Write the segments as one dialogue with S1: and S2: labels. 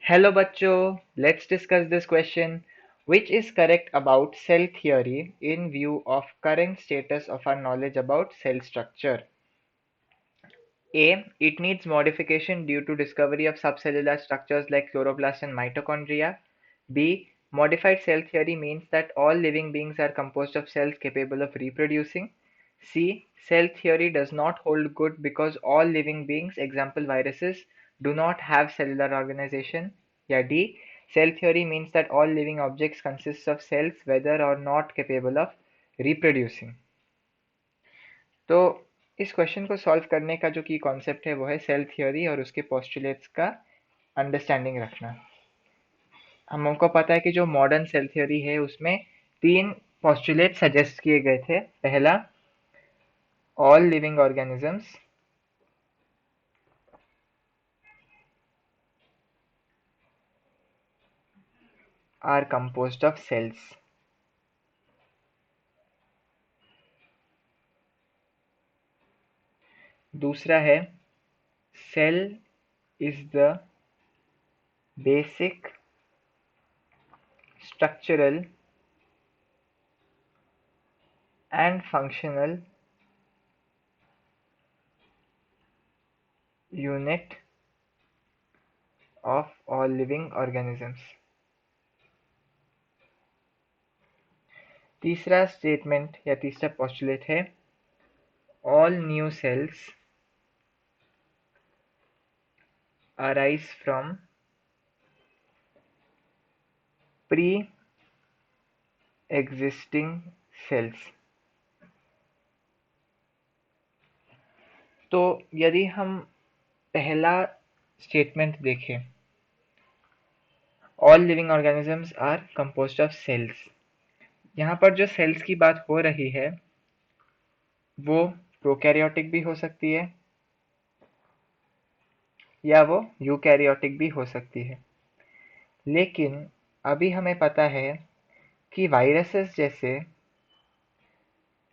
S1: Hello bachcho, let's discuss this question. Which is correct about cell theory in view of current status of our knowledge about cell structure? A. It needs modification due to discovery of subcellular structures like chloroplast and mitochondria. B. Modified cell theory means that all living beings are composed of cells capable of reproducing. C. Cell theory does not hold good because all living beings, example viruses, do not have cellular organization. या D. Cell theory means that all living objects consist of cells whether or not capable of reproducing. तो इस question को solve करने का जो की concept है वो है सेल थ्योरी और उसके पोस्टुलेट्स का अंडरस्टैंडिंग रखना। हमको पता है कि जो मॉडर्न सेल थ्योरी है उसमें तीन पोस्टुलेट सजेस्ट किए गए थे। पहला, all living organisms are composed of cells. दूसरा है cell is the basic structural and functional unit of all living organisms. तीसरा स्टेटमेंट या तीसरा पोस्टुलेट है all new cells arise from pre-existing cells। तो यदि हम पहला स्टेटमेंट देखें, all living organisms are composed of cells, यहाँ पर जो सेल्स की बात हो रही है वो प्रोकैरियोटिक भी हो सकती है या वो यूकैरियोटिक भी हो सकती है। लेकिन अभी हमें पता है कि वायरसेस जैसे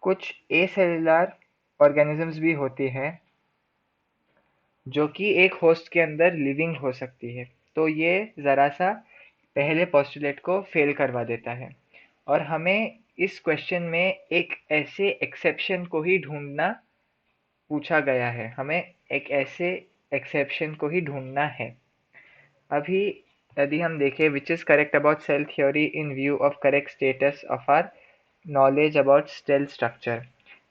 S1: कुछ एसेलुलर ऑर्गेनिजम्स भी होती हैं जो कि एक होस्ट के अंदर लिविंग हो सकती है। तो ये ज़रा सा पहले पोस्टुलेट को फेल करवा देता है और हमें इस क्वेश्चन में एक ऐसे एक्सेप्शन को ही ढूंढना पूछा गया है। हमें एक ऐसे एक्सेप्शन को ही ढूंढना है। अभी यदि हम देखें which is correct about cell theory in view of correct status of our knowledge about cell structure।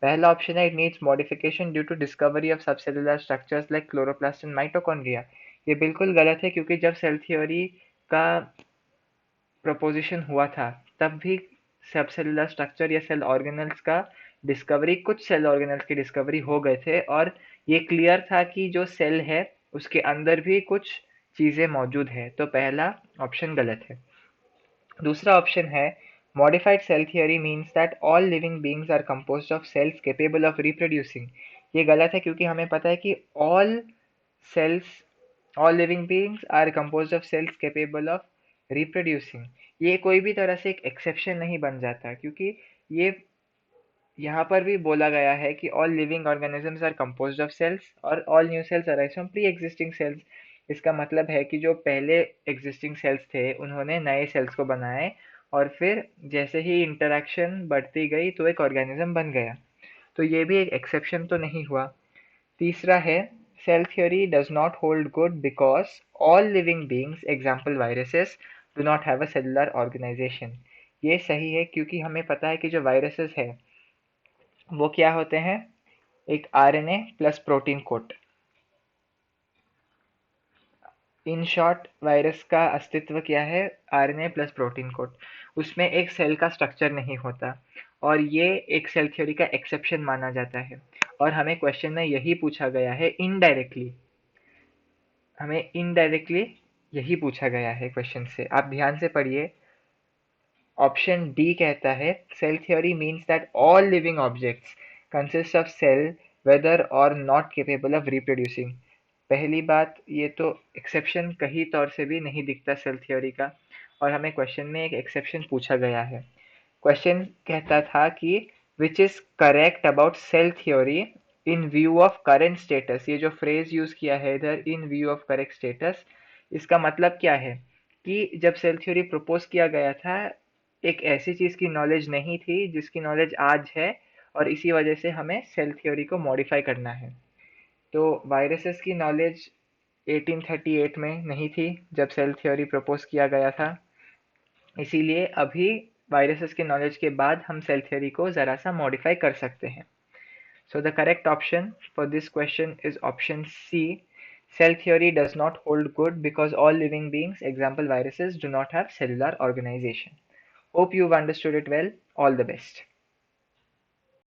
S1: पहला ऑप्शन है it needs modification due to discovery of subcellular structures like chloroplast and mitochondria. ये बिल्कुल गलत है क्योंकि जब cell theory का preposition हुआ था तब भी सबसेलुलर स्ट्रक्चर या सेल ऑर्गेनल्स का डिस्कवरी, कुछ सेल ऑर्गेनल्स की डिस्कवरी हो गए थे और ये क्लियर था कि जो सेल है उसके अंदर भी कुछ चीज़ें मौजूद है। तो पहला ऑप्शन गलत है। दूसरा ऑप्शन है modified cell theory means that all living beings are composed of cells capable of reproducing। ये गलत है क्योंकि हमें पता है कि cells all living beings are composed of cells capable of reproducing। ये कोई भी तरह से एक एक्सेप्शन नहीं बन जाता क्योंकि ये यहाँ पर भी बोला गया है कि all living organisms are composed of cells और all new cells arise from pre-existing cells। इसका मतलब है कि जो पहले existing cells थे उन्होंने नए cells को बनाए और फिर जैसे ही इंटरेक्शन बढ़ती गई तो एक ऑर्गेनिज्म बन गया। तो ये भी एक एक्सेप्शन तो नहीं हुआ। तीसरा है cell theory does not hold good because all living beings, example viruses, do not have a cellular organization. ये सही है क्योंकि हमें पता है कि जो वायरसेस है वो क्या होते हैं, एक RNA plus protein coat. In short virus का अस्तित्व क्या है, आरएनए प्लस प्रोटीन कोड। उसमें एक सेल का स्ट्रक्चर नहीं होता और ये एक सेल थ्योरी का एक्सेप्शन माना जाता है और हमें क्वेश्चन में यही पूछा गया है इनडायरेक्टली। हमें इनडायरेक्टली यही पूछा गया है क्वेश्चन से। आप ध्यान से पढ़िए, ऑप्शन डी कहता है cell theory means that all living objects consist of cell whether or not capable of reproducing. पहली बात, ये तो एक्सेप्शन कहीं तौर से भी नहीं दिखता सेल थ्योरी का और हमें क्वेश्चन में एक एक्सेप्शन पूछा गया है। क्वेश्चन कहता था कि which is correct about cell theory in view of current status. ये जो फ्रेज यूज किया है इधर, in view of correct status, इसका मतलब क्या है कि जब सेल थ्योरी प्रपोज किया गया था, एक ऐसी चीज़ की नॉलेज नहीं थी जिसकी नॉलेज आज है, और इसी वजह से हमें सेल थ्योरी को मॉडिफाई करना है। तो वायरसेस की नॉलेज 1838 में नहीं थी जब सेल थ्योरी प्रपोज किया गया था, इसीलिए अभी वायरसेस के नॉलेज के बाद हम सेल थ्योरी को ज़रा सा मॉडिफाई कर सकते हैं। So the correct option for this question is option C. Cell theory does not hold good because all living beings, example viruses, do not have cellular organization. Hope you've understood it well. All the best.